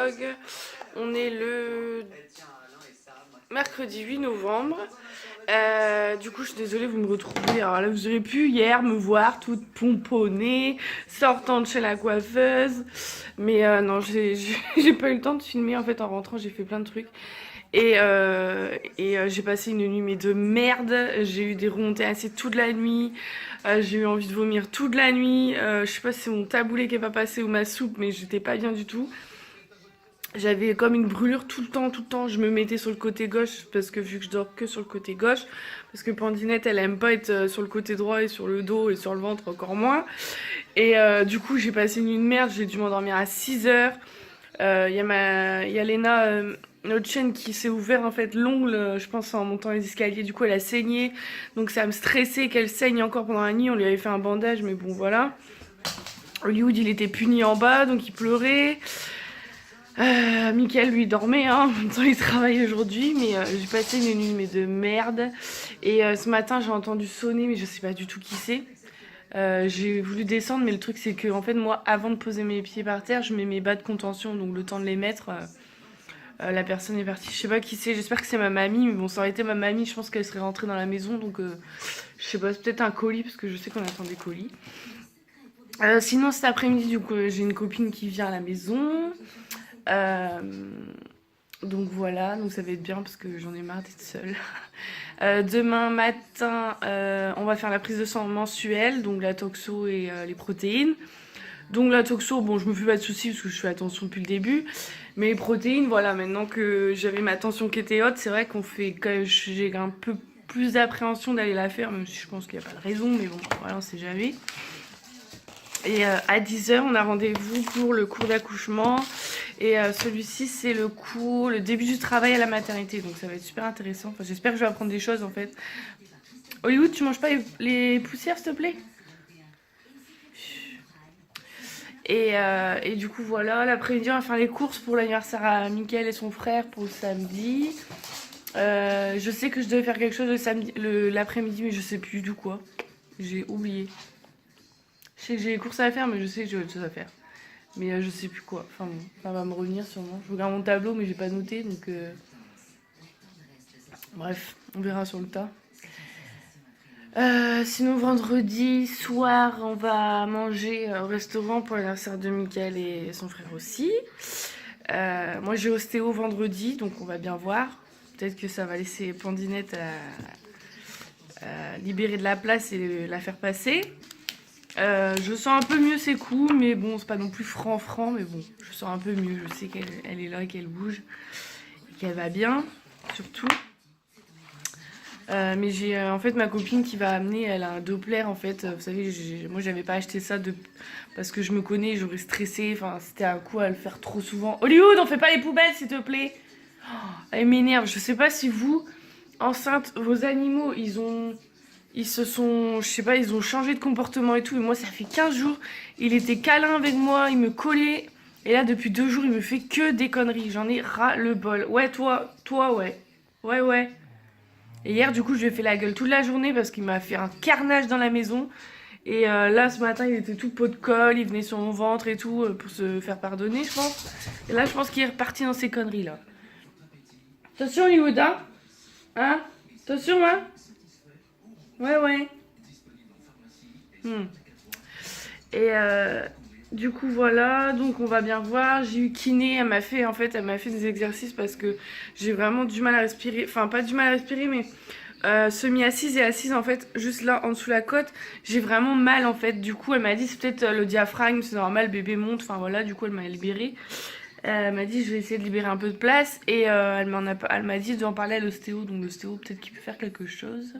vlog. On est le mercredi 8 novembre. Du coup je suis désolée, vous me retrouvez. Alors là vous auriez pu hier me voir toute pomponnée, sortant de chez la coiffeuse. Mais non, j'ai pas eu le temps de filmer. En fait en rentrant j'ai fait plein de trucs. Et j'ai passé une nuit mais de merde. J'ai eu des remontées acides toute la nuit. J'ai eu envie de vomir toute la nuit. Je sais pas si c'est mon taboulé qui est pas passé ou ma soupe, mais j'étais pas bien du tout. J'avais comme une brûlure tout le temps. Je me mettais sur le côté gauche parce que vu que je dors que sur le côté gauche, parce que Pandinette elle aime pas être sur le côté droit et sur le dos et sur le ventre encore moins. Et du coup j'ai passé une nuit de merde. J'ai dû m'endormir à 6h. Y a Léna, notre chienne, qui s'est ouvert en fait l'ongle, je pense en montant les escaliers. Du coup elle a saigné, donc ça me stressait qu'elle saigne encore pendant la nuit. On lui avait fait un bandage, mais bon voilà. Hollywood il était puni en bas, donc il pleurait. Mickaël lui dormait, hein. En même temps il travaille aujourd'hui, mais j'ai passé une nuit mais de merde. Et ce matin j'ai entendu sonner, mais je sais pas du tout qui c'est. J'ai voulu descendre, mais le truc c'est que en fait moi avant de poser mes pieds par terre je mets mes bas de contention, donc le temps de les mettre, la personne est partie. Je sais pas qui c'est, j'espère que c'est ma mamie, mais bon ça aurait été ma mamie, je pense qu'elle serait rentrée dans la maison, donc je sais pas, c'est peut-être un colis parce que je sais qu'on attend des colis. Sinon cet après-midi du coup j'ai une copine qui vient à la maison. Donc voilà, donc ça va être bien parce que j'en ai marre d'être seule. Demain matin, on va faire la prise de sang mensuelle, donc la toxo et les protéines. Donc la toxo, bon je me fais pas de soucis parce que je fais attention depuis le début. Mais les protéines, voilà, maintenant que j'avais ma tension qui était haute, c'est vrai qu'on fait j'ai un peu plus d'appréhension d'aller la faire, même si je pense qu'il n'y a pas de raison, mais bon, voilà, on sait jamais. Et à 10h, on a rendez-vous pour le cours d'accouchement. Et celui-ci, c'est le début du travail à la maternité. Donc ça va être super intéressant. Enfin, j'espère que je vais apprendre des choses en fait. Hollywood, tu manges pas les poussières, s'il te plaît? Et du coup, voilà. L'après-midi, on va faire les courses pour l'anniversaire à Mickaël et son frère pour le samedi. Je sais que je devais faire quelque chose l'après-midi, mais je sais plus du quoi. J'ai oublié. Je sais que j'ai les courses à faire, mais je sais que j'ai autre chose à faire. Mais je sais plus quoi. Enfin bon, ça va me revenir sûrement. Je regarde mon tableau, mais j'ai pas noté, donc bref, on verra sur le tas. Sinon, vendredi soir, on va manger au restaurant pour l'anniversaire de Mickaël et son frère aussi. Moi, j'ai ostéo vendredi, donc on va bien voir. Peut-être que ça va laisser Pandinette à libérer de la place et la faire passer. Je sens un peu mieux ses coups, mais bon, c'est pas non plus franc, mais bon, je sens un peu mieux. Je sais qu'elle est là, qu'elle bouge, et qu'elle va bien, surtout. Mais j'ai en fait ma copine qui va amener, elle a un Doppler en fait. Vous savez, moi j'avais pas acheté ça parce que je me connais, j'aurais stressé. Enfin, c'était un coup à le faire trop souvent. Hollywood, on fait pas les poubelles s'il te plaît. Oh, elle m'énerve. Je sais pas si vous, enceintes, vos animaux, ils se sont, je sais pas, ils ont changé de comportement et tout. Et moi, ça fait 15 jours, il était câlin avec moi, il me collait. Et là, depuis 2 jours, il me fait que des conneries. J'en ai ras le bol. Ouais, toi, ouais. Ouais. Et hier, du coup, je lui ai fait la gueule toute la journée parce qu'il m'a fait un carnage dans la maison. Et là, ce matin, il était tout pot de colle, il venait sur mon ventre et tout pour se faire pardonner, je pense. Et là, je pense qu'il est reparti dans ses conneries, là. Attention, Hollywood, hein? Hein? Attention, hein? Ouais. Et du coup voilà, donc on va bien voir. J'ai eu kiné, elle m'a fait des exercices parce que j'ai vraiment du mal à respirer. Enfin pas du mal à respirer, mais semi-assise et assise en fait, juste là en dessous la côte, j'ai vraiment mal en fait. Du coup elle m'a dit c'est peut-être le diaphragme, c'est normal, bébé monte. Enfin voilà, du coup elle m'a libérée. Elle m'a dit je vais essayer de libérer un peu de place et elle m'a dit d'en parler à l'ostéo. Donc l'ostéo peut-être qu'il peut faire quelque chose.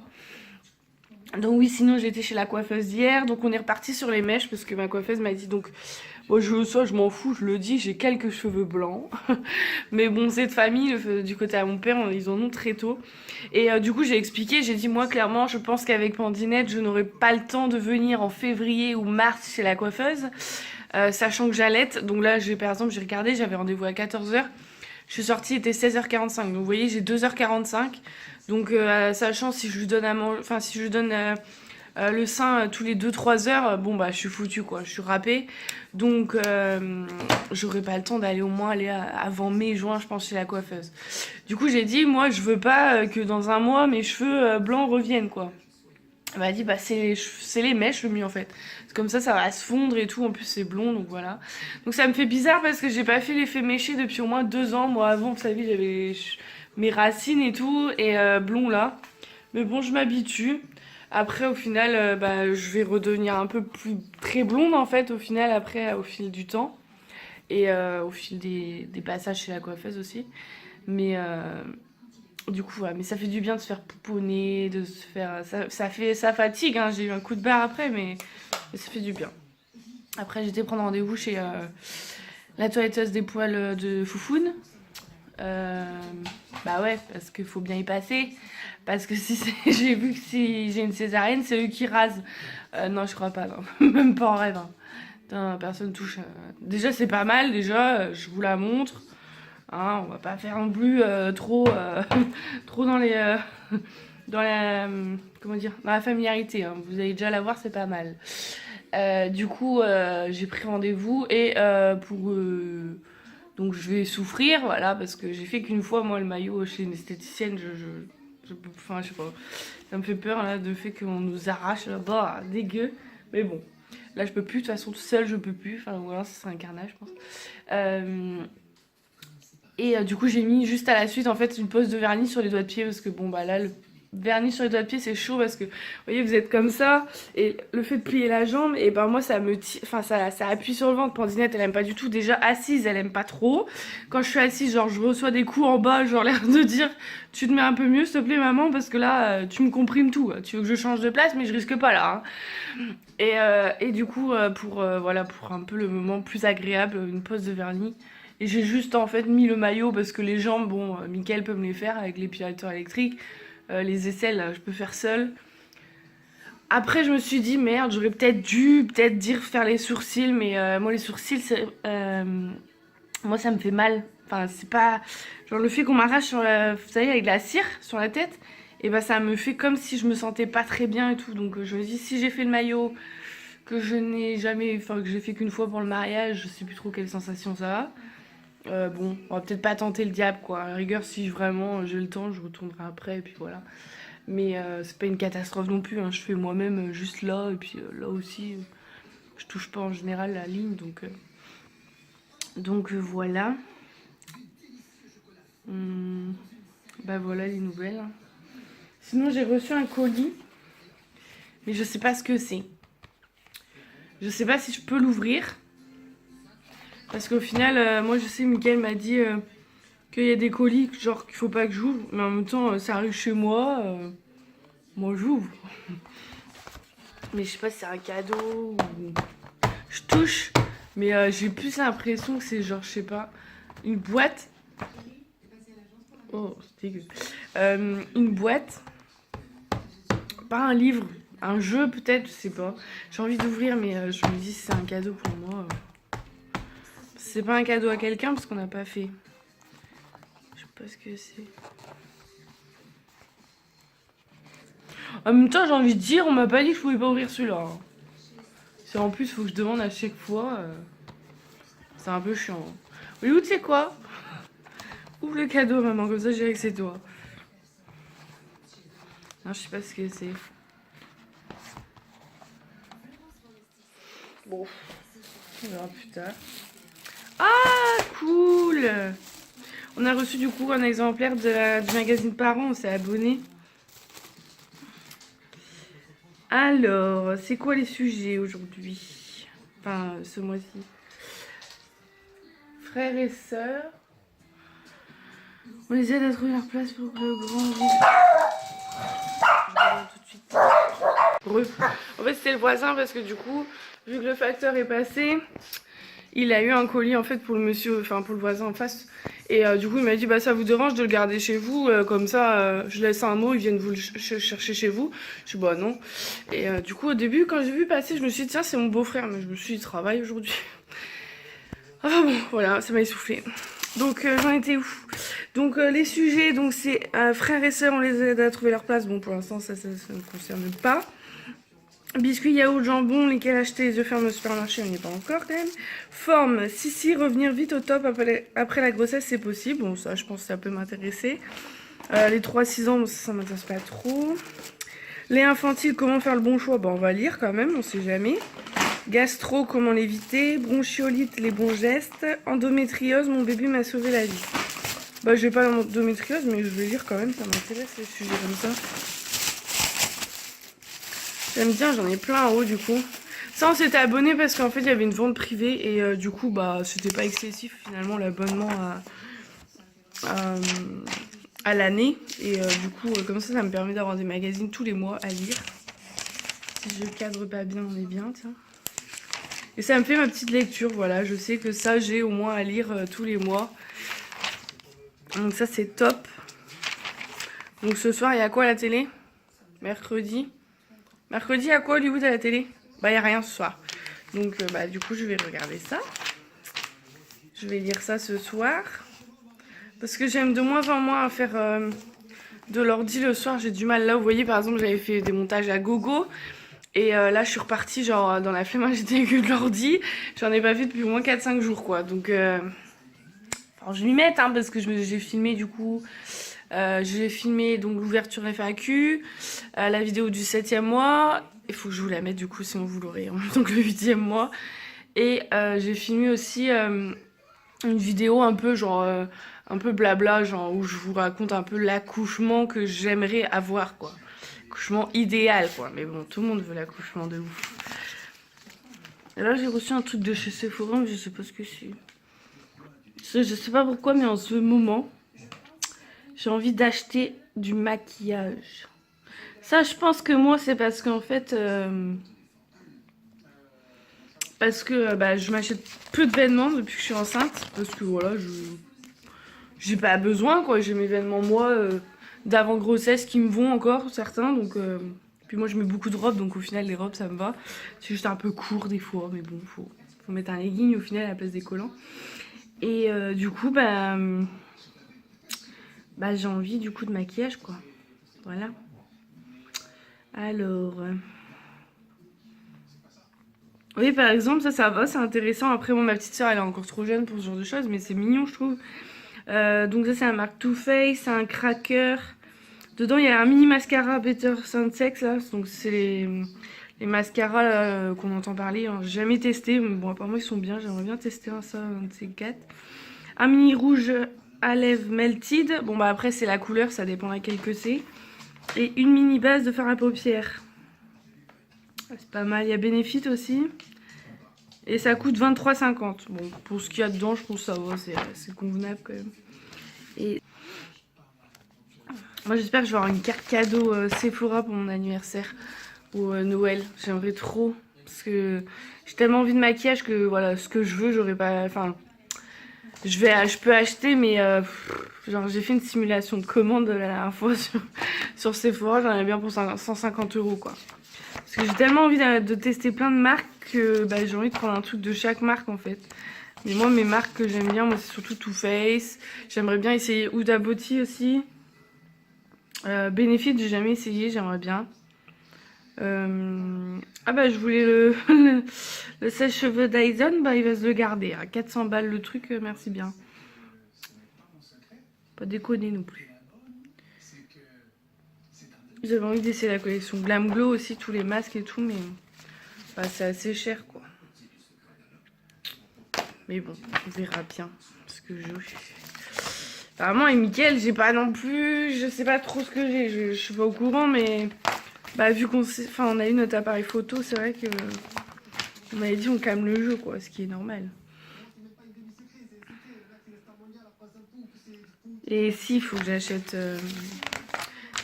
Donc oui, sinon j'étais chez la coiffeuse hier, donc on est reparti sur les mèches parce que ma coiffeuse m'a dit donc moi je m'en fous, je le dis, j'ai quelques cheveux blancs. Mais bon, c'est de famille, du côté à mon père, ils en ont très tôt. Et du coup j'ai expliqué, j'ai dit moi clairement je pense qu'avec Pandinette je n'aurai pas le temps de venir en février ou mars chez la coiffeuse, sachant que j'allaite. Donc là par exemple j'ai regardé, j'avais rendez-vous à 14h. Je suis sortie, il était 16h45, donc vous voyez j'ai 2h45. Donc sachant si je lui donne le sein tous les 2-3 heures, bon bah je suis foutue quoi, je suis râpée. Donc j'aurais pas le temps d'aller au moins aller avant mai-juin je pense chez la coiffeuse. Du coup j'ai dit moi je veux pas que dans un mois mes cheveux blancs reviennent quoi. Elle m'a dit bah c'est les mèches le mieux en fait. Comme ça va se fondre et tout, en plus c'est blond donc voilà. Donc ça me fait bizarre parce que j'ai pas fait l'effet méché depuis au moins 2 ans. Moi avant vous savez j'avais mes racines et tout et blond là. Mais bon je m'habitue. Après au final bah, je vais redevenir un peu plus très blonde en fait au final après au fil du temps. Et au fil des passages chez la coiffeuse aussi. Mais du coup, voilà. Mais ça fait du bien de se faire pouponner, de se faire... Ça fatigue, hein. J'ai eu un coup de barre après, mais ça fait du bien. Après, j'étais prendre rendez-vous chez la toiletteuse des poils de Foufoune. Bah ouais, parce qu'il faut bien y passer. Parce que si j'ai vu que si j'ai une césarienne, c'est eux qui rasent. Non, je crois pas, non. Même pas en rêve. Hein. Putain, personne touche. Déjà, c'est pas mal, déjà, je vous la montre. Hein, on va pas faire non plus trop, trop dans les... dans la... comment dire, dans la familiarité. Hein. Vous allez déjà la voir, c'est pas mal. Du coup, j'ai pris rendez-vous et pour... donc je vais souffrir, voilà, parce que j'ai fait qu'une fois, moi, le maillot chez une esthéticienne, enfin, je sais pas, ça me fait peur, là, de fait qu'on nous arrache, là-bas, dégueu, mais bon, là, je peux plus, de toute façon, tout seul, je peux plus, enfin, ou alors, ça serait un carnage, je pense. Et du coup, j'ai mis juste à la suite, en fait, une pose de vernis sur les doigts de pied, parce que, bon, bah, là, le vernis sur les doigts de pied, c'est chaud, parce que, vous voyez, vous êtes comme ça, et le fait de plier la jambe, et ben, moi, ça me enfin, ça appuie sur le ventre. Pandinette, elle aime pas du tout. Déjà, assise, elle aime pas trop. Quand je suis assise, genre, je reçois des coups en bas, genre, l'air de dire, tu te mets un peu mieux, s'il te plaît, maman, parce que là, tu me comprimes tout. Tu veux que je change de place, mais je risque pas, là. Hein. Et du coup, voilà, pour un peu le moment plus agréable, une pose de vernis. Et j'ai juste en fait mis le maillot parce que les jambes, bon, Mickaël peut me les faire avec l'épilateur électrique. Les aisselles, je peux faire seule. Après, je me suis dit, merde, j'aurais peut-être dû dire faire les sourcils, mais moi, les sourcils, moi, ça me fait mal. Enfin, c'est pas... Genre, le fait qu'on m'arrache sur la... Vous savez, avec de la cire sur la tête, et bah, ça me fait comme si je me sentais pas très bien et tout. Donc, je me dis, si j'ai fait le maillot, que je n'ai jamais... Enfin, que j'ai fait qu'une fois pour le mariage, je sais plus trop quelle sensation ça a. Bon, on va peut-être pas tenter le diable quoi. À la rigueur, si vraiment j'ai le temps, je retournerai après et puis voilà. Mais c'est pas une catastrophe non plus. Hein. Je fais moi-même juste là et puis là aussi, je touche pas en général la ligne donc voilà. Bah voilà les nouvelles. Hein. Sinon, j'ai reçu un colis, mais je sais pas ce que c'est. Je sais pas si je peux l'ouvrir. Parce qu'au final, moi je sais, Mickaël m'a dit qu'il y a des colis genre qu'il faut pas que j'ouvre. Mais en même temps, ça arrive chez moi. Moi j'ouvre. Mais je sais pas si c'est un cadeau ou... Je touche. Mais j'ai plus l'impression que c'est genre, je sais pas, une boîte. Oh, c'est dégueu. Une boîte. Pas un livre. Un jeu peut-être, je sais pas. J'ai envie d'ouvrir mais je me dis si c'est un cadeau pour moi. C'est pas un cadeau à quelqu'un parce qu'on n'a pas fait. Je sais pas ce que c'est. En même temps, j'ai envie de dire, on m'a pas dit que je pouvais pas ouvrir celui-là. Si en plus, faut que je demande à chaque fois. C'est un peu chiant. Oui, ou tu sais quoi? Ouvre le cadeau, maman, comme ça, je dirais que c'est toi. Non, je sais pas ce que c'est. Bon, on verra plus tard. Ah, cool! On a reçu du coup un exemplaire du magazine Parents, on s'est abonné. Alors, c'est quoi les sujets aujourd'hui? Enfin, ce mois-ci. Frères et sœurs. On les aide à trouver leur place pour que le grand vide. Tout de suite. En fait, c'était le voisin parce que du coup, vu que le facteur est passé, il a eu un colis en fait pour le monsieur, enfin pour le voisin en face. Et du coup, il m'a dit bah ça vous dérange de le garder chez vous, comme ça, je laisse un mot, ils viennent vous le chercher chez vous. Je dis bah non. Et du coup, au début, quand j'ai vu passer, je me suis dit tiens, c'est mon beau-frère, mais je me suis dit il travaille aujourd'hui. Ah bon, voilà, ça m'a essoufflé. Donc j'en étais où? Donc les sujets, donc c'est frères et sœurs, on les aide à trouver leur place. Bon, pour l'instant, ça ne me concerne pas. Biscuits, yaourt, jambon, lesquels acheter les œufs fermes au supermarché, on n'y est pas encore quand même. Forme, si, revenir vite au top après la grossesse, c'est possible. Bon, ça, je pense que ça peut m'intéresser. Les 3-6 ans, bon, ça m'intéresse pas trop. Les infantiles, comment faire le bon choix? Bah, on va lire quand même, on sait jamais. Gastro, comment l'éviter? Bronchiolite, les bons gestes. Endométriose, mon bébé m'a sauvé la vie. Bah, j'ai pas l'endométriose, mais je vais lire quand même, ça m'intéresse les sujets comme ça. J'aime bien, j'en ai plein en haut du coup. Ça, on s'était abonné parce qu'en fait, il y avait une vente privée et du coup, bah, c'était pas excessif finalement l'abonnement à l'année. Et du coup, comme ça me permet d'avoir des magazines tous les mois à lire. Si je cadre pas bien, on est bien, tiens. Et ça me fait ma petite lecture, voilà. Je sais que ça, j'ai au moins à lire tous les mois. Donc ça, c'est top. Donc ce soir, il y a quoi à la télé? Mercredi. Mercredi, il y a quoi Hollywood à la télé? Bah, il n'y a rien ce soir. Donc, bah, du coup, je vais regarder ça. Je vais lire ça ce soir. Parce que j'aime de moins en moins à faire de l'ordi le soir. J'ai du mal. Là, vous voyez, par exemple, j'avais fait des montages à gogo. Et là, je suis repartie, genre, dans la flemme, j'étais que de l'ordi. J'en ai pas fait depuis au moins 4-5 jours, quoi. Donc, alors, je m'y mette, hein, parce que j'ai filmé, du coup... j'ai filmé donc l'ouverture FAQ, la vidéo du 7e mois. Il faut que je vous la mette du coup, sinon vous l'aurez en même temps que le 8e mois. Et j'ai filmé aussi une vidéo un peu genre un peu blabla, genre où je vous raconte un peu l'accouchement que j'aimerais avoir, quoi. Accouchement idéal, quoi. Mais bon, tout le monde veut l'accouchement de ouf. Et là, j'ai reçu un truc de chez Sephora, mais je sais pas ce que c'est. Je sais pas pourquoi, mais en ce moment, j'ai envie d'acheter du maquillage. Ça, je pense que moi, c'est parce qu'en fait... parce que bah, je m'achète peu de vêtements depuis que je suis enceinte. Parce que voilà, j'ai pas besoin, quoi. J'ai mes vêtements, moi, d'avant grossesse qui me vont encore, certains. Donc, puis moi, je mets beaucoup de robes. Donc, au final, les robes, ça me va. C'est juste un peu court des fois. Mais bon, faut mettre un legging au final à la place des collants. Et du coup, bah j'ai envie du coup de maquillage, quoi. Voilà. Alors... oui, par exemple, ça va, c'est intéressant. Après, bon, ma petite soeur, elle est encore trop jeune pour ce genre de choses, mais c'est mignon, je trouve. Donc ça, c'est un marque Too Faced, c'est un cracker. Dedans, il y a un mini mascara Better Sunsex, là. Donc c'est les mascaras qu'on entend parler. Hein. J'ai jamais testé, mais bon, apparemment, ils sont bien. J'aimerais bien tester un de ces 4. Un mini rouge à lèvres Melted. Bon, bah après, c'est la couleur, ça dépend laquelle que c'est. Et une mini base de fard à paupières. C'est pas mal. Il y a Benefit aussi. Et ça coûte 23,50. Bon, pour ce qu'il y a dedans, je trouve ça va. C'est convenable quand même. Et moi, j'espère que je vais avoir une carte cadeau Sephora pour mon anniversaire ou Noël. J'aimerais trop. Parce que j'ai tellement envie de maquillage que voilà, ce que je veux, j'aurais pas. Enfin, je peux acheter, mais genre j'ai fait une simulation de commande la dernière fois sur Sephora. J'en ai bien pour 150 € quoi. Parce que j'ai tellement envie de tester plein de marques que bah, j'ai envie de prendre un truc de chaque marque en fait. Mais moi, mes marques que j'aime bien, moi c'est surtout Too Faced. J'aimerais bien essayer Huda Beauty aussi. Benefit, j'ai jamais essayé, j'aimerais bien. Ah bah je voulais le sèche-cheveux Dyson, bah il va se le garder. À 400 balles le truc, merci bien. Pas déconner non plus. J'avais envie d'essayer la collection Glam Glow aussi, tous les masques et tout, mais bah, c'est assez cher quoi. Mais bon, on verra bien. Parce que apparemment, et Mickaël, j'ai pas non plus. Je sais pas trop ce que j'ai. Je suis pas au courant, mais bah, vu on a eu notre appareil photo, c'est vrai que. On avait dit on calme le jeu quoi, ce qui est normal. Et si, il faut que j'achète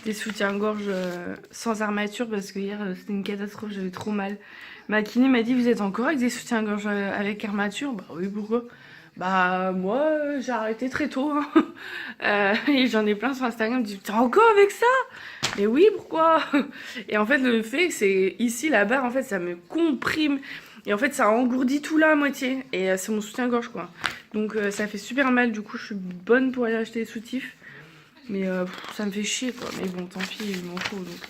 des soutiens-gorge sans armature parce que hier c'était une catastrophe, j'avais trop mal. Ma kiné m'a dit vous êtes encore avec des soutiens-gorge avec armature? Bah oui, pourquoi? Bah moi j'ai arrêté très tôt hein. Et j'en ai plein sur Instagram, me disent t'es encore avec ça? Mais oui, pourquoi? Et en fait le fait c'est ici la barre en fait ça me comprime. Et en fait ça engourdit tout là à moitié. Et c'est mon soutien-gorge quoi. Donc ça fait super mal, du coup je suis bonne pour aller acheter des soutifs. Mais ça me fait chier quoi. Mais bon tant pis, il m'en faut donc.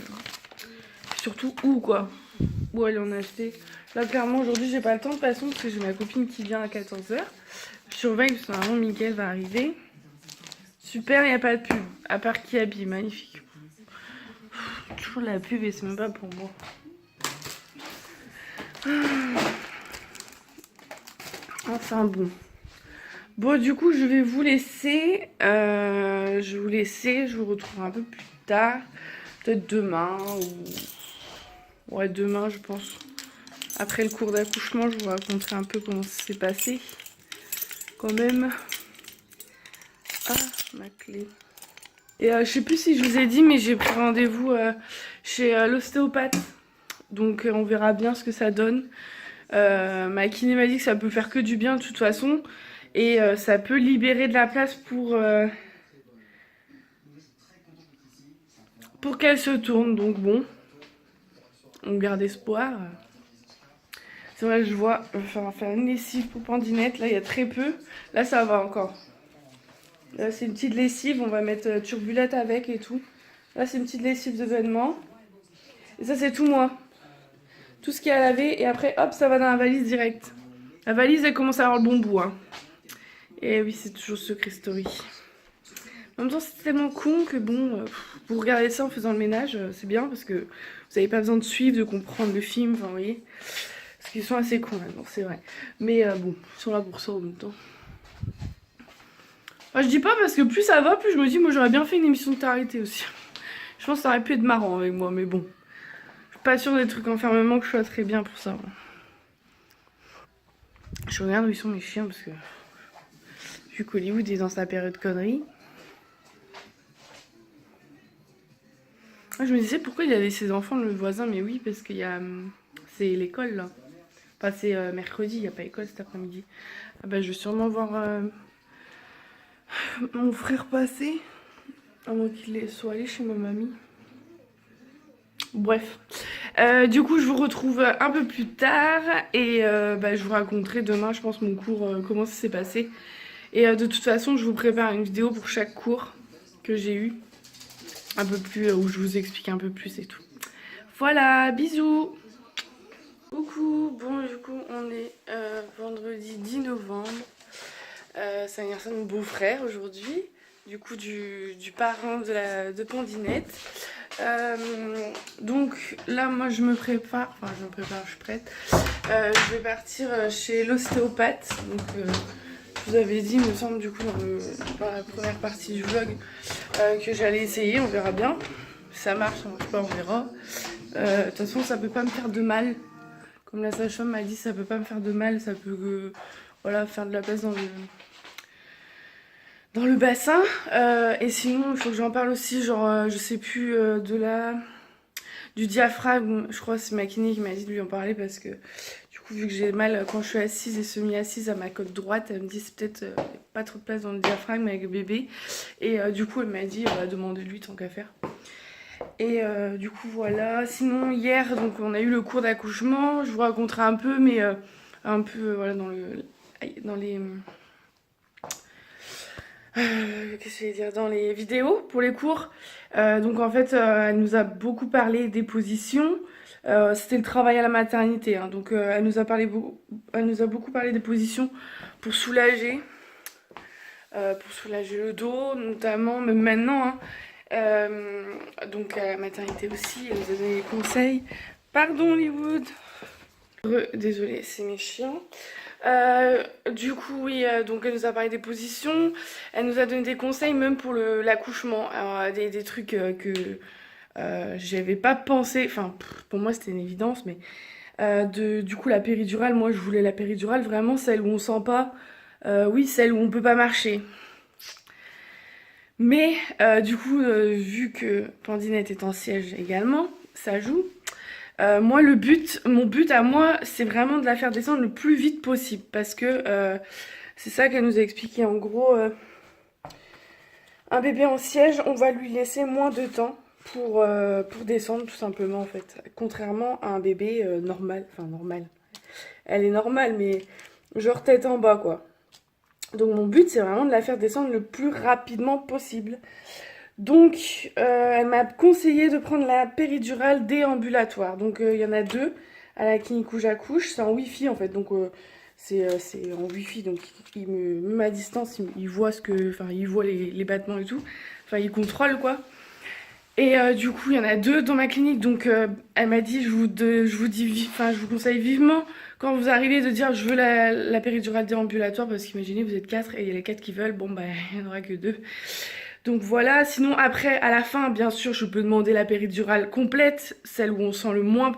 Surtout où quoi. Où aller en acheter. Là, clairement, aujourd'hui, j'ai pas le temps de toute façon parce que j'ai ma copine qui vient à 14h. Je surveille parce que normalement, Mickaël va arriver. Super, il n'y a pas de pub. À part qui habille, magnifique. Toujours la pub et c'est même pas pour moi. Enfin bon. Bon, du coup, je vais vous laisser. Je vous retrouve un peu plus tard. Peut-être demain ou... Ouais, demain, je pense. Après le cours d'accouchement, je vous raconterai un peu comment ça s'est passé. Quand même. Ah, ma clé. Et je sais plus si je vous ai dit, mais j'ai pris rendez-vous chez l'ostéopathe. Donc on verra bien ce que ça donne. Ma kiné m'a dit que ça peut faire que du bien de toute façon. Et ça peut libérer de la place pour qu'elle se tourne. Donc bon, on garde espoir. C'est vrai, je vois, je vais faire une lessive pour Pandinette. Là, il y a très peu. Là, ça va encore. Là, c'est une petite lessive. On va mettre turbulette avec et tout. Là, c'est une petite lessive de vêtements. Et ça, c'est tout moi. Tout ce qu'il y a à laver. Et après, hop, ça va dans la valise direct. La valise, elle commence à avoir le bon bout. Hein. Et oui, c'est toujours Secret Story. En même temps, c'est tellement con que bon, vous regardez ça en faisant le ménage, c'est bien parce que vous n'avez pas besoin de suivre, de comprendre le film, enfin, vous voyez. Parce qu'ils sont assez cons maintenant, c'est vrai. Mais bon, ils sont là pour ça en même temps. Enfin, je dis pas parce que plus ça va, plus je me dis, moi j'aurais bien fait une émission de télé aussi. Je pense que ça aurait pu être marrant avec moi, mais bon. Je suis pas sûre des trucs enfermement que je sois très bien pour ça. Je regarde où ils sont mes chiens parce que vu qu'Hollywood est dans sa période connerie. Je me disais pourquoi il avait ses enfants le voisin, mais oui parce qu'il y a c'est l'école là. Enfin c'est mercredi, il n'y a pas école cet après-midi. Ah bah je vais sûrement voir mon frère passer. À moins qu'il soit allé chez ma mamie. Bref. Du coup je vous retrouve un peu plus tard. Et je vous raconterai demain je pense mon cours, comment ça s'est passé. Et de toute façon je vous prépare une vidéo pour chaque cours que j'ai eu. Un peu plus, où je vous explique un peu plus et tout. Voilà, bisous. Coucou, bon du coup on est vendredi 10 novembre. C'est l'anniversaire de mon beau-frère aujourd'hui. Du coup du parrain de Pandinette. Donc là moi je me prépare, je suis prête. Je vais partir chez l'ostéopathe. Donc je vous avais dit, il me semble du coup dans la première partie du vlog que j'allais essayer, on verra bien. Si ça marche, ça marche pas, on verra. De toute façon ça peut pas me faire de mal. Comme la sage-femme m'a dit, ça peut pas me faire de mal, ça peut voilà, faire de la place dans le bassin. Et sinon, il faut que j'en parle aussi, genre, je sais plus, du diaphragme. Je crois que c'est ma kiné qui m'a dit de lui en parler parce que du coup, vu que j'ai mal quand je suis assise et semi-assise à ma côte droite, elle me dit c'est peut-être pas trop de place dans le diaphragme avec le bébé. Et du coup, elle m'a dit, on va demander de lui tant qu'à faire. Et du coup voilà, sinon hier donc on a eu le cours d'accouchement, je vous raconterai un peu mais un peu voilà dans les qu'est-ce que je vais dire, dans les vidéos pour les cours. Donc en fait elle nous a beaucoup parlé des positions. C'était le travail à la maternité hein, donc elle nous a beaucoup parlé des positions pour soulager le dos notamment, même maintenant hein. Donc à la maternité aussi, elle nous a donné des conseils. Pardon Hollywood. Désolée, c'est mes chiens. Du coup oui, donc elle nous a parlé des positions. Elle nous a donné des conseils même pour l'accouchement. Des trucs que j'avais pas pensé. Enfin pour moi c'était une évidence mais du coup la péridurale, moi je voulais la péridurale vraiment celle où on sent pas. Oui celle où on peut pas marcher. Mais du coup, vu que Pandinette est en siège également, ça joue. Moi, mon but à moi, c'est vraiment de la faire descendre le plus vite possible. Parce que c'est ça qu'elle nous a expliqué. En gros, un bébé en siège, on va lui laisser moins de temps pour descendre tout simplement en fait. Contrairement à un bébé normal. Enfin, normal. Elle est normale, mais genre tête en bas quoi. Donc mon but c'est vraiment de la faire descendre le plus rapidement possible. Donc, elle m'a conseillé de prendre la péridurale déambulatoire. Donc, il y en a deux à la clinique où j'accouche. C'est en Wi-Fi en fait. Donc, c'est en Wi-Fi. Donc, même à distance, il voit enfin, il voit les battements et tout. Enfin, il contrôle quoi. Et du coup, il y en a deux dans ma clinique. Donc, elle m'a dit, enfin, je vous conseille vivement quand vous arrivez de dire, je veux la péridurale déambulatoire parce qu'imaginez, vous êtes quatre et il y a les quatre qui veulent. Bon, bah, il n'y en aura que deux. Donc voilà, sinon après, à la fin, bien sûr, je peux demander la péridurale complète, celle où on sent le moins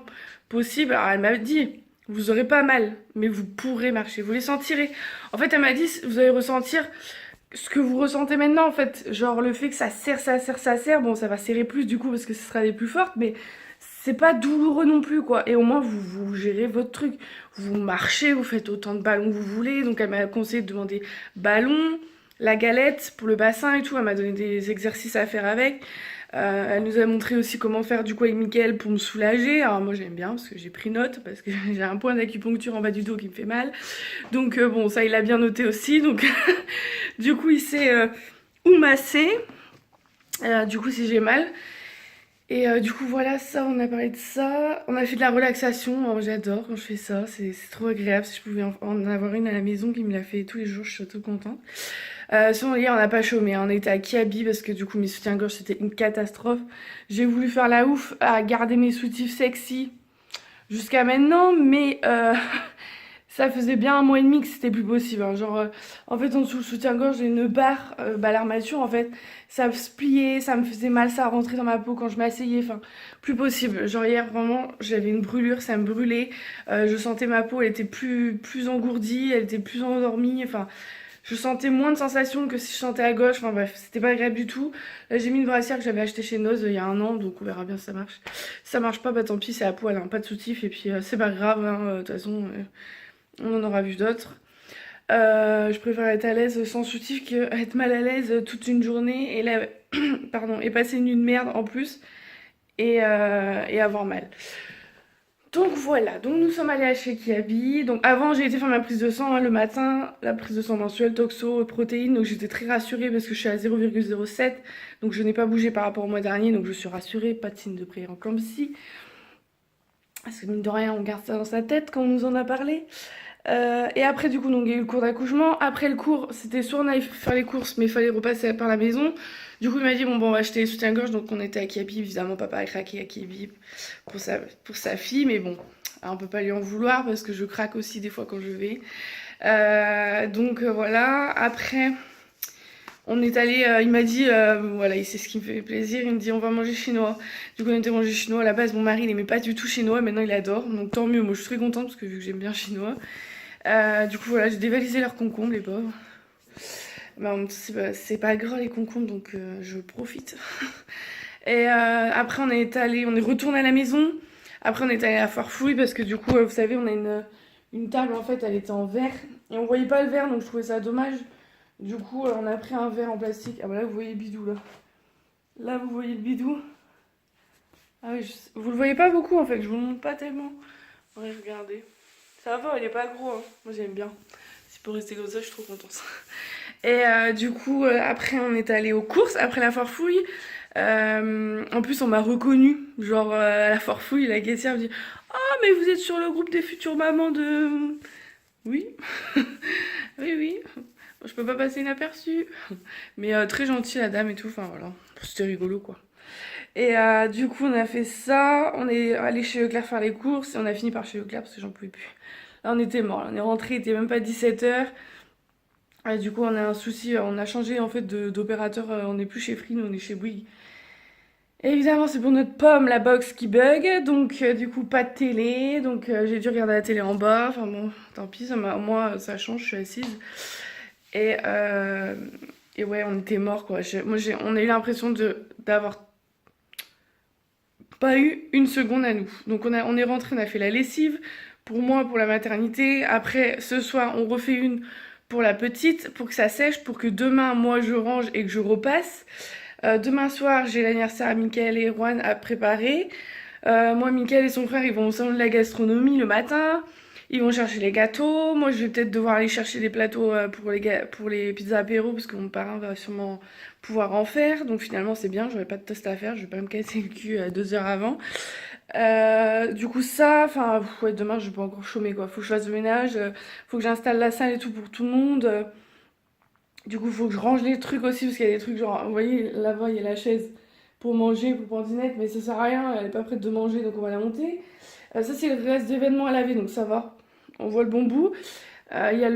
possible. Alors elle m'a dit, vous aurez pas mal, mais vous pourrez marcher, vous les sentirez. En fait, elle m'a dit, vous allez ressentir ce que vous ressentez maintenant, en fait. Genre le fait que ça serre, ça serre, ça serre. Bon, ça va serrer plus du coup parce que ce sera les plus fortes, mais c'est pas douloureux non plus, quoi. Et au moins, vous gérez votre truc. Vous marchez, vous faites autant de ballons que vous voulez. Donc elle m'a conseillé de demander ballon, la galette pour le bassin et tout. Elle m'a donné des exercices à faire avec. Elle nous a montré aussi comment faire du coup avec Mickaël pour me soulager. Alors moi j'aime bien parce que j'ai pris note, parce que j'ai un point d'acupuncture en bas du dos qui me fait mal. Donc bon, ça il l'a bien noté aussi. Donc du coup il sait où masser, du coup si j'ai mal. Et du coup voilà, ça on a parlé de ça. On a fait de la relaxation. Oh, j'adore quand je fais ça, c'est trop agréable. Si je pouvais en avoir une à la maison qui me la fait tous les jours, je suis trop contente. Sinon hier on n'a pas chômé, hein. On était à Kiabi parce que du coup mes soutiens-gorge c'était une catastrophe. J'ai voulu faire la ouf à garder mes soutifs sexy jusqu'à maintenant, mais ça faisait bien un mois et demi que c'était plus possible, hein. Genre en fait en dessous le soutien-gorge j'ai une barre, bah l'armature en fait, ça se pliait, ça me faisait mal, ça rentrait dans ma peau quand je m'asseyais, enfin plus possible. Genre hier vraiment j'avais une brûlure, ça me brûlait, je sentais ma peau, elle était plus engourdie, elle était plus endormie, enfin je sentais moins de sensations que si je sentais à gauche. Enfin bref, c'était pas agréable du tout. Là, j'ai mis une brassière que j'avais achetée chez Noz il y a un an, donc on verra bien si ça marche. Si ça marche pas, bah tant pis, c'est à poil, hein, pas de soutif. Et puis c'est pas grave, hein, de toute façon, on en aura vu d'autres. Je préfère être à l'aise sans soutif que être mal à l'aise toute une journée et là, pardon, et passer une nuit de merde en plus et avoir mal. Donc voilà, donc nous sommes allés à chez Kiabi. Donc avant j'ai été faire ma prise de sang, hein, le matin, la prise de sang mensuelle, toxo, protéines. Donc j'étais très rassurée parce que je suis à 0,07. Donc je n'ai pas bougé par rapport au mois dernier, donc je suis rassurée, pas de signe de prééclampsie. Parce que mine de rien on garde ça dans sa tête quand on nous en a parlé. Et après du coup donc il y a eu le cours d'accouchement. Après le cours c'était soit on allait faire les courses mais il fallait repasser par la maison. Du coup il m'a dit bon on va acheter les soutiens-gorge, donc on était à Kiabi, évidemment papa a craqué à Kiabi pour sa fille, mais bon on peut pas lui en vouloir parce que je craque aussi des fois quand je vais. Donc voilà, après on est allé, il m'a dit, voilà, c'est ce qui me fait plaisir, il me dit on va manger chinois. Du coup on était manger chinois, à la base mon mari il aimait pas du tout chinois, maintenant il adore, donc tant mieux, moi je suis très contente parce que vu que j'aime bien chinois. Du coup voilà, j'ai dévalisé leurs concombres les pauvres. Bah, c'est pas gras les concombres donc je profite. Et après on est retourné à la maison. Après on est allé à Farfouille parce que du coup vous savez on a une table en fait elle était en verre et on voyait pas le verre donc je trouvais ça dommage. Du coup on a pris un verre en plastique. Ah bah là vous voyez le bidou là. Là vous voyez le bidou. Ah oui, vous le voyez pas beaucoup en fait, je vous le montre pas tellement. Ouais regardez. Ça va, il est pas gros, hein. Moi j'aime bien. Si pour rester comme ça je suis trop contente. Et du coup après on est allé aux courses après la Farfouille. En plus on m'a reconnue, genre à la Farfouille la caissière me dit ah mais vous êtes sur le groupe des futures mamans de... Oui, oui oui, bon, je peux pas passer inaperçu. Mais très gentille la dame et tout, enfin voilà, c'était rigolo quoi. Et du coup on a fait ça, on est allé chez Leclerc faire les courses et on a fini par chez Leclerc parce que j'en pouvais plus. Là on était mort, on est rentré, il était même pas 17h. Et du coup on a un souci, on a changé en fait d'opérateur, on n'est plus chez Free, nous on est chez Bouygues. Et évidemment c'est pour notre pomme la box qui bug, donc du coup pas de télé, donc j'ai dû regarder la télé en bas, enfin bon tant pis, moi ça change, je suis assise. Et, euh, et ouais on était morts quoi, on a eu l'impression d'avoir pas eu une seconde à nous. Donc on est rentré, on a fait la lessive, pour moi pour la maternité, après ce soir on refait une pour la petite, pour que ça sèche, pour que demain moi je range et que je repasse. Demain soir, j'ai l'anniversaire à Mickaël et Erwan à préparer. Moi, Mickaël et son frère, ils vont au salon de la gastronomie le matin. Ils vont chercher les gâteaux. Moi, je vais peut-être devoir aller chercher les plateaux pour les pizzas apéro parce que mon parrain va sûrement pouvoir en faire. Donc finalement, c'est bien, j'aurai pas de toast à faire. Je vais pas me casser le cul 2 heures avant. Du coup, ça, enfin, ouais, demain, je vais pas encore chômer quoi. Faut que je fasse le ménage, faut que j'installe la salle et tout pour tout le monde. Du coup, faut que je range les trucs aussi parce qu'il y a des trucs genre, vous voyez, là-bas, il y a la chaise pour manger, pour Pandinette, mais ça sert à rien, elle est pas prête de manger, donc on va la monter. Ça, c'est le reste d'événements à laver, donc ça va. On voit le bon bout. Il y a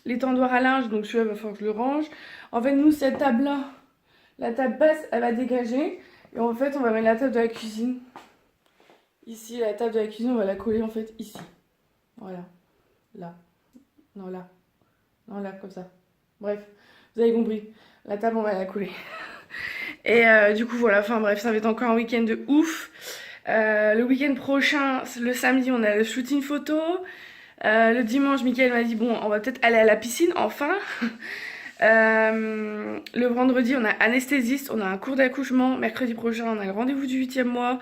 l'étendoir à linge, donc celui-là, il va falloir que je le range. En fait, nous, cette table-là, la table basse, elle va dégager. Et en fait, on va mettre la table de la cuisine. Ici, la table de la cuisine, on va la coller en fait ici. Voilà. Là. Non, là. Non, là, comme ça. Bref, vous avez compris. La table, on va la coller. Et du coup, voilà. Enfin, bref, ça va être encore un week-end de ouf. Le week-end prochain, le samedi, on a le shooting photo. Le dimanche, Mickaël m'a dit bon, on va peut-être aller à la piscine, enfin. Le vendredi, on a anesthésiste, on a un cours d'accouchement. Mercredi prochain, on a le rendez-vous du 8e mois.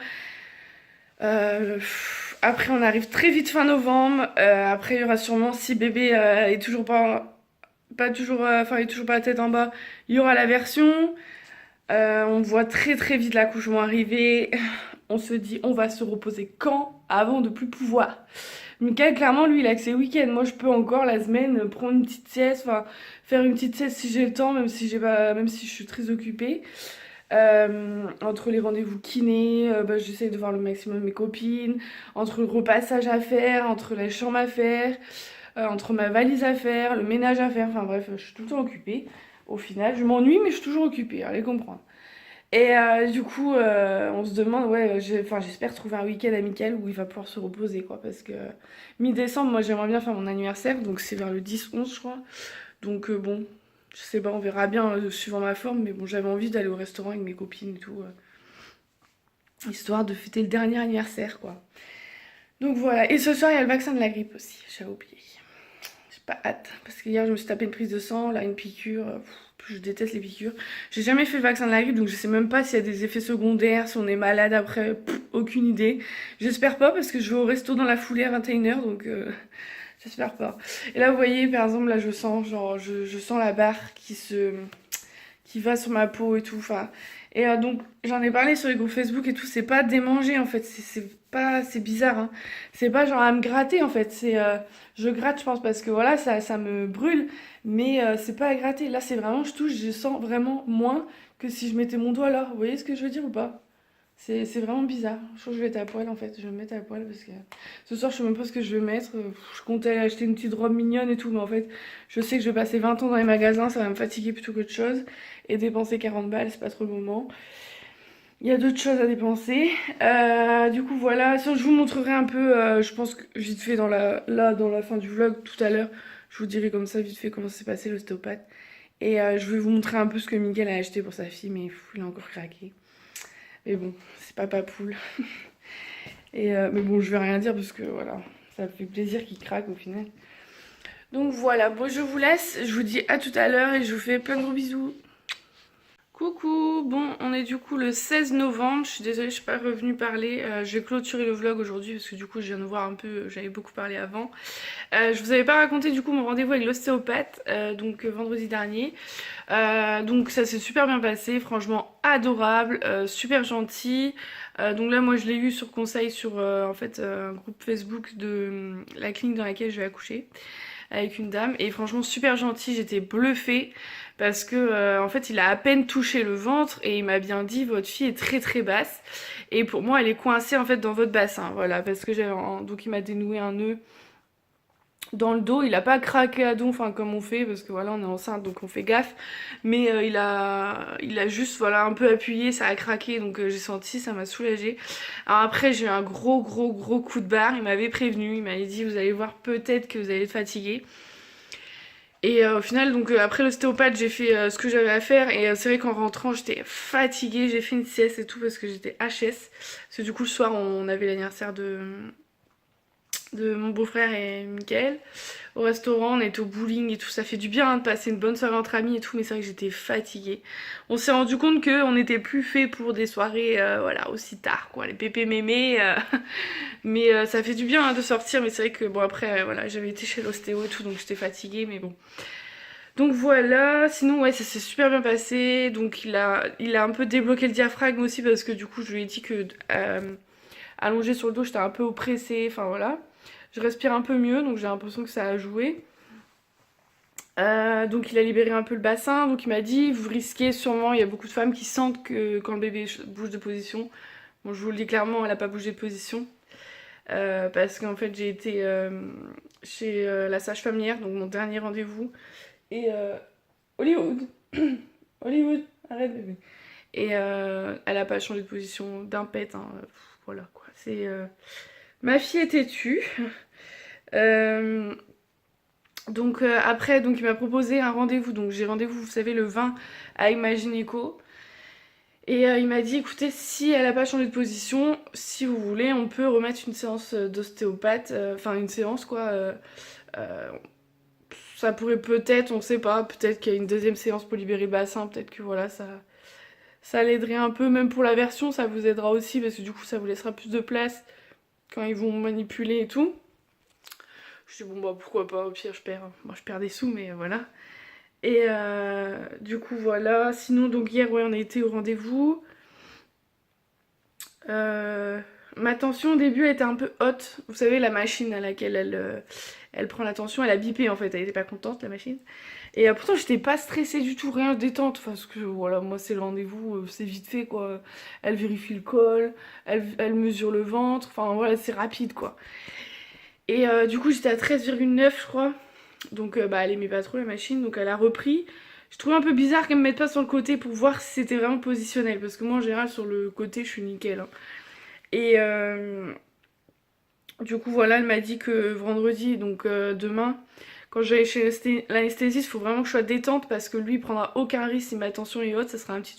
Après, on arrive très vite fin novembre. Après, il y aura sûrement, si bébé est toujours pas toujours, enfin, il est toujours pas la tête en bas, il y aura la version. On voit très très vite l'accouchement arriver. On se dit, on va se reposer quand avant de plus pouvoir. Mickaël, clairement, lui, il a que ses week-ends. Moi, je peux encore la semaine prendre une petite sieste, enfin, faire une petite sieste si j'ai le temps, même si j'ai pas, même si je suis très occupée. Entre les rendez-vous kiné, bah, j'essaye de voir le maximum mes copines. Entre le repassage à faire, entre les chambres à faire, entre ma valise à faire, le ménage à faire. Enfin bref, je suis tout le temps occupée. Au final, je m'ennuie, mais je suis toujours occupée, allez comprendre. Et du coup, on se demande, ouais, enfin, j'espère trouver un week-end amical où il va pouvoir se reposer, quoi. Parce que mi-décembre, moi, j'aimerais bien faire mon anniversaire, donc c'est vers le 10-11, je crois. Donc bon, je sais pas, on verra bien suivant ma forme, mais bon, j'avais envie d'aller au restaurant avec mes copines et tout, histoire de fêter le dernier anniversaire, quoi. Donc voilà, et ce soir, il y a le vaccin de la grippe aussi, j'avais oublié. J'ai pas hâte, parce qu'hier, je me suis tapé une prise de sang, là, une piqûre. Je déteste les piqûres. J'ai jamais fait le vaccin de la grippe, donc je sais même pas s'il y a des effets secondaires, si on est malade après, aucune idée. J'espère pas, parce que je vais au resto dans la foulée à 21h, donc j'espère pas. Et là, vous voyez, par exemple, là, je sens, genre, je sens la barre qui va sur ma peau et tout, enfin. Et donc, j'en ai parlé sur les groupes Facebook et tout, c'est pas démanger, en fait, c'est bizarre, hein. C'est pas genre à me gratter, en fait, je gratte, je pense, parce que voilà, ça me brûle, mais c'est pas à gratter. Là, c'est vraiment, je touche, je sens vraiment moins que si je mettais mon doigt là. Vous voyez ce que je veux dire ou pas? C'est vraiment bizarre. Je crois que je vais être à poil, en fait, je vais me mettre à poil parce que ce soir, je sais même pas ce que je vais mettre. Je comptais aller acheter une petite robe mignonne et tout, mais en fait, je sais que je vais passer 20 ans dans les magasins, ça va me fatiguer plutôt qu'autre chose. Et dépenser 40 balles, c'est pas trop le moment. Il y a d'autres choses à dépenser. Du coup, voilà. Sinon, je vous montrerai un peu, je pense que vite fait dans la fin du vlog tout à l'heure. Je vous dirai comme ça vite fait comment s'est passé l'ostéopathe. Et je vais vous montrer un peu ce que Miguel a acheté pour sa fille, mais il a encore craqué. Mais bon, c'est pas poule. Mais bon, je vais rien dire parce que voilà, ça me fait plaisir qu'il craque au final. Donc voilà, bon, je vous laisse. Je vous dis à tout à l'heure et je vous fais plein de gros bisous. Coucou, bon on est du coup le 16 novembre, je suis désolée je suis pas revenue parler, je vais clôturer le vlog aujourd'hui parce que du coup je viens de voir un peu, j'avais beaucoup parlé avant. Je vous avais pas raconté du coup mon rendez-vous avec l'ostéopathe, donc vendredi dernier. Donc ça s'est super bien passé, franchement adorable, super gentil. Donc là moi je l'ai eu sur conseil sur en fait un groupe Facebook de la clinique dans laquelle je vais accoucher avec une dame et franchement super gentil, j'étais bluffée parce que en fait il a à peine touché le ventre et il m'a bien dit votre fille est très très basse et pour moi elle est coincée en fait dans votre bassin, voilà, parce que donc il m'a dénoué un nœud dans le dos, il a pas craqué à don, enfin comme on fait parce que voilà on est enceinte donc on fait gaffe, mais il a juste voilà un peu appuyé, ça a craqué donc j'ai senti, ça m'a soulagée. Alors après j'ai eu un gros coup de barre, il m'avait prévenu, il m'avait dit vous allez voir peut-être que vous allez être fatigué. Et au final donc après l'ostéopathe j'ai fait ce que j'avais à faire et c'est vrai qu'en rentrant j'étais fatiguée, j'ai fait une sieste et tout parce que j'étais HS, parce que du coup le soir on avait l'anniversaire de de mon beau-frère et Mickaël. Au restaurant, on était au bowling et tout, ça fait du bien hein, de passer une bonne soirée entre amis et tout, mais c'est vrai que j'étais fatiguée. On s'est rendu compte qu'on n'était plus fait pour des soirées voilà, aussi tard, quoi, les pépés mémés. Mais ça fait du bien hein, de sortir, mais c'est vrai que bon après, voilà, j'avais été chez l'ostéo et tout, donc j'étais fatiguée, mais bon. Donc voilà, sinon ouais, ça s'est super bien passé, donc il a un peu débloqué le diaphragme aussi, parce que du coup je lui ai dit que allongée sur le dos, j'étais un peu oppressée, enfin voilà. Je respire un peu mieux, donc j'ai l'impression que ça a joué. Donc il a libéré un peu le bassin, donc il m'a dit, vous risquez sûrement, il y a beaucoup de femmes qui sentent que quand le bébé bouge de position. Bon, je vous le dis clairement, elle a pas bougé de position. Parce qu'en fait j'ai été chez la sage-femme hier, donc mon dernier rendez-vous. Et Hollywood, Hollywood, arrête bébé. Et elle a pas changé de position d'un pet, hein. Voilà quoi. C'est ma fille est têtue. Donc après, donc il m'a proposé un rendez-vous. Donc j'ai rendez-vous, vous savez, le 20 avec ma gynéco. Et il m'a dit, écoutez, si elle a pas changé de position, si vous voulez, on peut remettre une séance d'ostéopathe, enfin une séance quoi. Euh, Ça pourrait peut-être, on sait pas, peut-être qu'il y a une deuxième séance pour libérer le bassin, peut-être que voilà, ça l'aiderait un peu, même pour la version, ça vous aidera aussi, parce que du coup ça vous laissera plus de place quand ils vont manipuler et tout. Je dis bon bah pourquoi pas, au pire je perds, moi je perds des sous, mais voilà. Et du coup voilà, sinon donc hier ouais on a été au rendez-vous. Ma tension au début elle était un peu haute, vous savez la machine à laquelle elle prend la tension, elle a bipé en fait, elle était pas contente la machine. Et pourtant j'étais pas stressée du tout, rien, détente, parce que voilà, moi c'est le rendez-vous, c'est vite fait quoi. Elle vérifie le col, elle mesure le ventre, enfin voilà, c'est rapide quoi. Et du coup j'étais à 13,9 je crois, donc bah elle aimait pas trop la machine, donc elle a repris. Je trouvais un peu bizarre qu'elle me mette pas sur le côté pour voir si c'était vraiment positionnel, parce que moi en général sur le côté je suis nickel. Hein. Et du coup voilà, elle m'a dit que vendredi, donc demain, quand je vais aller chez l'anesthésiste, il faut vraiment que je sois détente parce que lui il prendra aucun risque si ma tension est haute. Ça sera un petit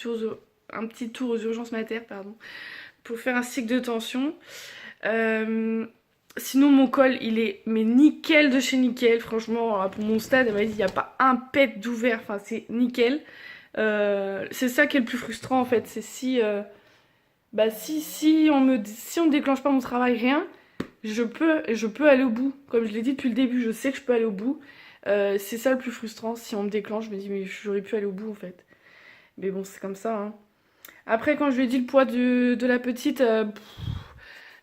tour aux urgences mater, pardon, pour faire un cycle de tension. Sinon mon col il est mais nickel de chez nickel, franchement pour mon stade elle m'a dit il n'y a pas un pet d'ouvert, enfin c'est nickel. C'est ça qui est le plus frustrant en fait, c'est si bah si on me déclenche pas mon travail, rien, je peux aller au bout. Comme je l'ai dit depuis le début, je sais que je peux aller au bout. C'est ça le plus frustrant, si on me déclenche, je me dis mais j'aurais pu aller au bout en fait. Mais bon, c'est comme ça. Hein. Après, quand je lui ai dit le poids de la petite,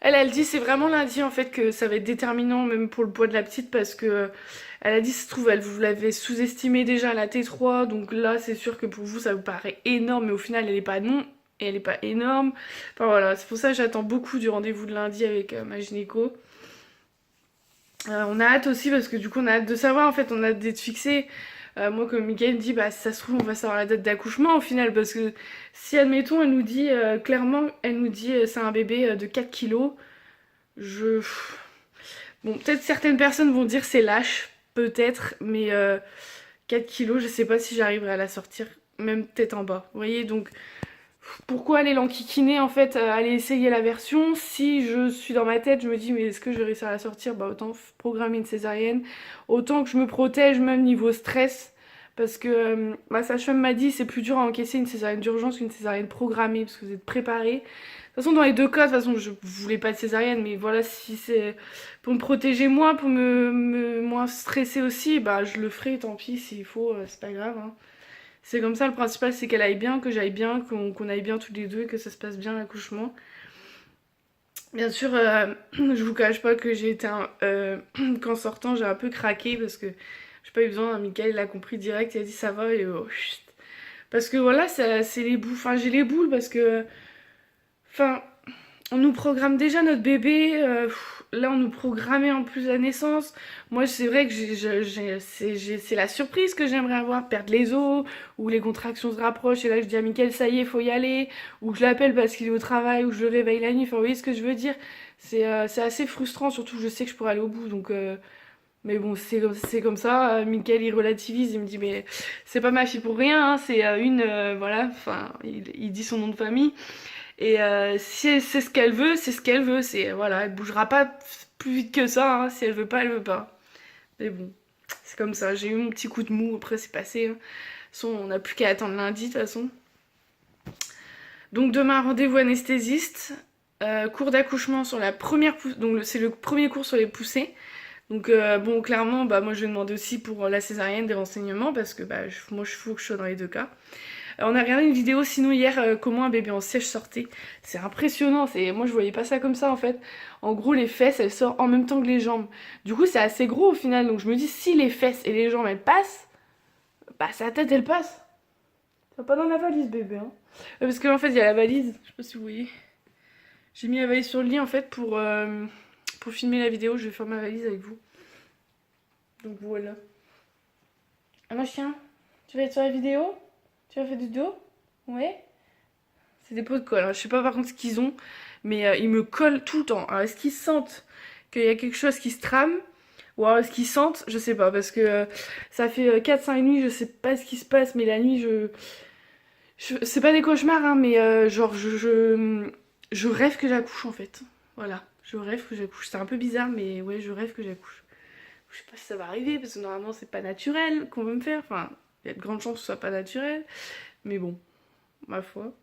elle dit c'est vraiment lundi en fait que ça va être déterminant même pour le poids de la petite parce que elle a dit se trouve elle vous l'avez sous-estimé déjà à la T3 donc là c'est sûr que pour vous ça vous paraît énorme mais au final elle est pas non et elle est pas énorme. Enfin voilà, c'est pour ça que j'attends beaucoup du rendez-vous de lundi avec ma gynéco. On a hâte aussi parce que du coup on a hâte de savoir en fait, on a hâte d'être fixé. Moi comme Mickaël me dit bah si ça se trouve on va savoir la date d'accouchement au final parce que si admettons elle nous dit clairement elle nous dit c'est un bébé de 4 kilos. Je... Bon peut-être certaines personnes vont dire c'est lâche, peut-être, mais 4 kilos je sais pas si j'arriverai à la sortir, même peut-être en bas. Vous voyez donc pourquoi aller l'enquiquiner en fait, aller essayer la version si je suis dans ma tête, je me dis mais est-ce que je vais réussir à la sortir, bah autant programmer une césarienne, autant que je me protège même niveau stress parce que ma sage-femme m'a dit c'est plus dur à encaisser une césarienne d'urgence qu'une césarienne programmée parce que vous êtes préparés. De toute façon dans les deux cas, de toute façon je voulais pas de césarienne mais voilà si c'est pour me protéger moi, pour me moins stresser aussi, bah je le ferai tant pis s'il faut, c'est pas grave hein. C'est comme ça, le principal c'est qu'elle aille bien, que j'aille bien, qu'on aille bien tous les deux et que ça se passe bien l'accouchement. Bien sûr, je vous cache pas que j'ai été qu'en sortant j'ai un peu craqué parce que j'ai pas eu besoin, Mickaël il a compris direct, il a dit ça va et chut. Parce que voilà, c'est les boules, enfin j'ai les boules parce que, enfin, on nous programme déjà notre bébé, là on nous programmait en plus la naissance. Moi c'est vrai que c'est la surprise que j'aimerais avoir, perdre les os, ou les contractions se rapprochent et là je dis à Mickaël ça y est faut y aller, ou je l'appelle parce qu'il est au travail, ou je le réveille la nuit, enfin vous voyez ce que je veux dire. C'est assez frustrant, surtout que je sais que je pourrais aller au bout donc... Mais bon, c'est comme ça, Mickaël il relativise, il me dit mais c'est pas ma fille pour rien, hein, c'est voilà, enfin il dit son nom de famille. Et si c'est ce qu'elle veut, c'est ce qu'elle veut. C'est voilà, elle bougera pas plus vite que ça, hein. Si elle veut pas, elle veut pas. Mais bon, c'est comme ça, j'ai eu mon petit coup de mou, après c'est passé, hein. De toute façon, on n'a plus qu'à attendre lundi, de toute façon. Donc demain, rendez-vous anesthésiste, cours d'accouchement sur la première poussée, donc c'est le premier cours sur les poussées. Donc bon, clairement, bah, moi je vais demander aussi pour la césarienne des renseignements, parce que bah, moi je faut que je sois dans les deux cas. On a regardé une vidéo sinon hier, comment un bébé en siège sortait. C'est impressionnant, moi je voyais pas ça comme ça en fait. En gros les fesses elles sortent en même temps que les jambes. Du coup c'est assez gros au final, donc je me dis si les fesses et les jambes elles passent, bah sa tête elle passe. Ça va pas dans la valise bébé hein. Parce qu'en fait il y a la valise, je sais pas si vous voyez. J'ai mis la valise sur le lit en fait pour filmer la vidéo, je vais faire ma valise avec vous. Donc voilà. Ah ma chien, tu vas être sur la vidéo? Tu as fait du dos? Ouais. C'est des pots de colle, hein. Je sais pas par contre ce qu'ils ont, mais ils me collent tout le temps. Alors est-ce qu'ils sentent qu'il y a quelque chose qui se trame? Ou alors est-ce qu'ils sentent? Je sais pas, parce que ça fait 4-5 nuits, je sais pas ce qui se passe, mais la nuit c'est pas des cauchemars, hein, mais genre je rêve que j'accouche en fait. Voilà, je rêve que j'accouche. C'est un peu bizarre, mais ouais, je rêve que j'accouche. Je sais pas si ça va arriver, parce que normalement c'est pas naturel qu'on veut me faire. Enfin, il y a de grandes chances que ce soit pas naturel. Mais bon, ma foi.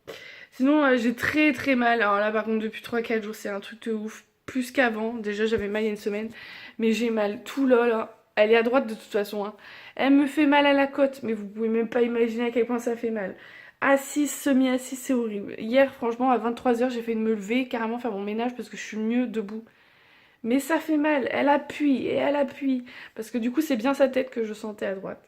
Sinon, j'ai très très mal. Alors là, par contre, depuis 3-4 jours, c'est un truc de ouf. Plus qu'avant. Déjà, j'avais mal il y a une semaine. Mais j'ai mal tout là. Elle est à droite de toute façon, hein. Elle me fait mal à la côte. Mais vous pouvez même pas imaginer à quel point ça fait mal. Assise, semi-assise, c'est horrible. Hier, franchement, à 23h, j'ai fait de me lever, carrément faire mon ménage parce que je suis mieux debout. Mais ça fait mal. Elle appuie et elle appuie. Parce que du coup, c'est bien sa tête que je sentais à droite.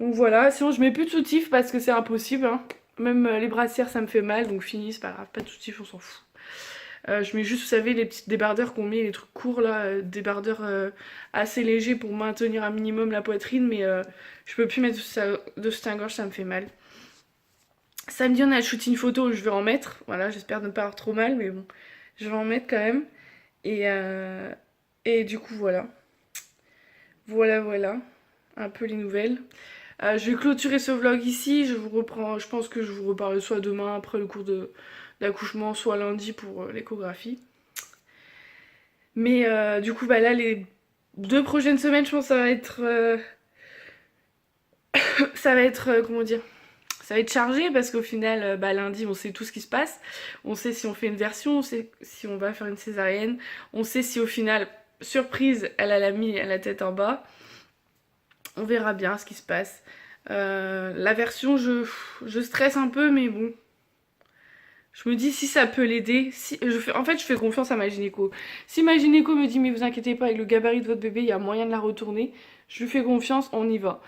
Donc voilà, sinon je mets plus de soutif parce que c'est impossible, hein. Même les brassières ça me fait mal, donc fini, c'est pas grave, pas de soutif, on s'en fout. Je mets juste, vous savez, les petites débardeurs qu'on met, les trucs courts là, débardeurs assez légers pour maintenir un minimum la poitrine, mais je peux plus mettre de soutien-gorge, ça me fait mal. Samedi on a le shooting photo, je vais en mettre, voilà, j'espère ne pas avoir trop mal, mais bon, je vais en mettre quand même. Et du coup voilà. Voilà, un peu les nouvelles. Je vais clôturer ce vlog ici, je vous reprends, je pense que je vous reparle soit demain après le cours d'accouchement, soit lundi pour l'échographie. Mais du coup bah là les 2 prochaines semaines je pense que ça va être comment dire, ça va être chargé parce qu'au final bah lundi on sait tout ce qui se passe, on sait si on fait une version, on sait si on va faire une césarienne, on sait si au final surprise elle a la tête en bas. On verra bien ce qui se passe. La version, je stresse un peu, mais bon. Je me dis si ça peut l'aider. En fait, je fais confiance à ma gynéco. Si ma gynéco me dit, mais vous inquiétez pas, avec le gabarit de votre bébé, il y a moyen de la retourner, je lui fais confiance, on y va.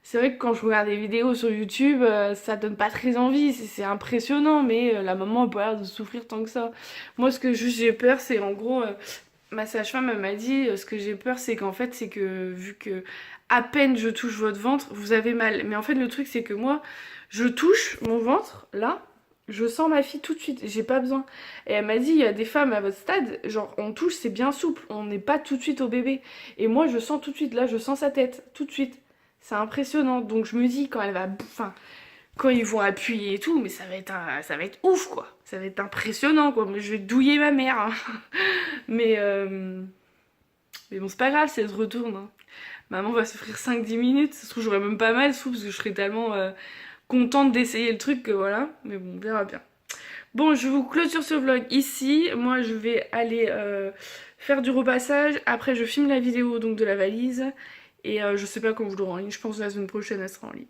C'est vrai que quand je regarde des vidéos sur YouTube, ça donne pas très envie, c'est impressionnant, mais la maman a pas l'air de souffrir tant que ça. Moi, ce que j'ai peur, c'est en gros, ma sage-femme m'a dit, ce que j'ai peur, c'est qu'en fait, c'est que vu que à peine je touche votre ventre, vous avez mal. Mais en fait, le truc, c'est que moi, je touche mon ventre, là, je sens ma fille tout de suite, j'ai pas besoin. Et elle m'a dit, il y a des femmes à votre stade, genre, on touche, c'est bien souple, on n'est pas tout de suite au bébé. Et moi, je sens tout de suite, là, je sens sa tête, tout de suite. C'est impressionnant. Donc, je me dis, quand elle va... Enfin, quand ils vont appuyer et tout, mais ça va être ouf, quoi. Ça va être impressionnant, quoi. Mais je vais douiller ma mère, hein. Mais, mais bon, c'est pas grave, si elle se retourne, hein. Maman va souffrir 5-10 minutes, ça se trouve j'aurais même pas mal sous parce que je serais tellement contente d'essayer le truc que voilà, mais bon, on verra bien. Bon, je vous clôture ce vlog ici, moi je vais aller faire du repassage, après je filme la vidéo donc de la valise, et je sais pas quand vous l'aurez en ligne, je pense que la semaine prochaine elle sera en ligne.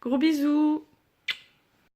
Gros bisous!